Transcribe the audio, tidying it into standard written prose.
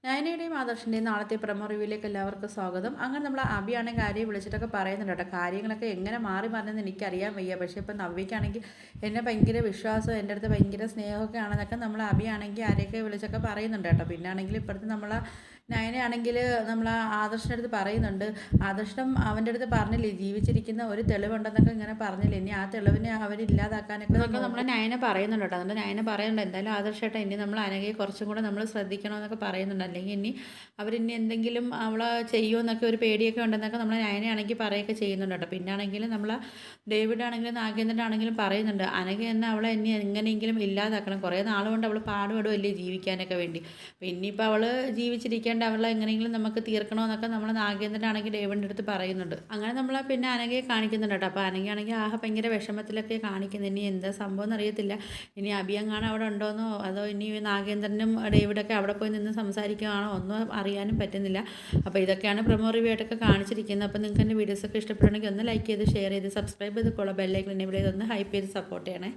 നയനയുടെയും ആദർശിൻ്റെയും നാളത്തെ പ്രമോ റിവ്യൂയിലേക്ക് എല്ലാവർക്കും സ്വാഗതം. അങ്ങനെ നമ്മൾ അഭിയാണെങ്കിൽ ആര്യയെ വിളിച്ചിട്ടൊക്കെ പറയുന്നുണ്ട് കേട്ടോ. കാര്യങ്ങളൊക്കെ എങ്ങനെ മാറി മറിഞ്ഞെന്ന് എനിക്കറിയാൻ വയ്യ. പക്ഷേ ഇപ്പം നവ്യയ്ക്കാണെങ്കിൽ എന്നെ ഭയങ്കര വിശ്വാസവും എൻ്റെ അടുത്ത് ഭയങ്കര സ്നേഹമൊക്കെ ആണെന്നൊക്കെ നമ്മൾ അഭിയാണെങ്കിൽ ആരെയൊക്കെ വിളിച്ചൊക്കെ പറയുന്നുണ്ട് കേട്ടോ. പിന്നെ ആണെങ്കിൽ ഇപ്പോഴത്തെ നമ്മളെ നയനയാണെങ്കിൽ നമ്മൾ ആദർശിൻ്റെ അടുത്ത് പറയുന്നുണ്ട്. ആദർശം അവൻ്റെ അടുത്ത് പറഞ്ഞില്ലേ ജീവിച്ചിരിക്കുന്ന ഒരു തെളിവുണ്ടെന്നൊക്കെ ഇങ്ങനെ പറഞ്ഞില്ലേ, ഇനി ആ തെളിവിനെ അവരില്ലാതാക്കാനൊക്കെ നമ്മൾ നയന പറയുന്നുണ്ട് കേട്ടോ. അതുകൊണ്ട് നയന പറയുന്നുണ്ട് എന്തായാലും ആദർശമായിട്ട് ഇനി നമ്മൾ അനഘയെ കുറച്ചും കൂടെ നമ്മൾ ശ്രദ്ധിക്കണമെന്നൊക്കെ പറയുന്നുണ്ട്. അല്ലെങ്കിൽ ഇനി അവരിനി എന്തെങ്കിലും അവളെ ചെയ്യുമെന്നൊക്കെ ഒരു പേടിയൊക്കെ ഉണ്ടെന്നൊക്കെ നമ്മൾ നയനയാണെങ്കിൽ പറയുകയൊക്കെ ചെയ്യുന്നുണ്ട് കേട്ടോ. പിന്നെ ആണെങ്കിലും നമ്മൾ ഡേവിഡ് ആണെങ്കിലും നാഗേന്ദ്രൻ ആണെങ്കിലും പറയുന്നുണ്ട് അനഘ എന്നെ അവളെ ഇനി എങ്ങനെയെങ്കിലും ഇല്ലാതാക്കണം. കുറേ നാളുകൊണ്ട് അവൾ പാടുപെടുമല്ലേ ജീവിക്കാനൊക്കെ വേണ്ടി. അപ്പോൾ ഇനിയിപ്പോൾ അവൾ ജീവിച്ചിരിക്കേണ്ട അവളെ എങ്ങനെയെങ്കിലും നമുക്ക് തീർക്കണമെന്നൊക്കെ നമ്മൾ നാഗേന്ദ്രനാണെങ്കിൽ ഡേവിഡിൻ്റെ അടുത്ത് പറയുന്നുണ്ട്. അങ്ങനെ നമ്മൾ പിന്നെ അനഘയെ കാണിക്കുന്നുണ്ട് കേട്ടോ. അപ്പോൾ അനഘയാണെങ്കിൽ ഭയങ്കര വിഷമത്തിലൊക്കെ കാണിക്കുന്നത്. ഇനി എന്താ സംഭവം എന്നറിയത്തില്ല. ഇനി അഭിയങ്ങാണ് അവിടെ ഉണ്ടോയെന്നോ അതോ ഇനി നാഗേന്ദ്രനും ഡേവിഡൊക്കെ അവിടെ പോയി നിന്ന് സംസാരിക്കുകയാണോ ഒന്നും അറിയാനും പറ്റുന്നില്ല. അപ്പോൾ ഇതൊക്കെയാണ് പ്രൊമോ റിവ്യൂ ആയിട്ടൊക്കെ കാണിച്ചിരിക്കുന്നത്. അപ്പോൾ നിങ്ങൾക്ക് എൻ്റെ വീഡിയോസൊക്കെ ഇഷ്ടപ്പെടുകയാണെങ്കിൽ ഒന്ന് ലൈക്ക് ചെയ്ത് ഷെയർ ചെയ്ത് സബ്സ്ക്രൈബ് ചെയ്ത് ബെല്ലൈക്കൺ എനേബിൾ ചെയ്ത് ഒന്ന് ഹൈപ്പ് ചെയ്ത് സപ്പോർട്ട് ചെയ്യണേ.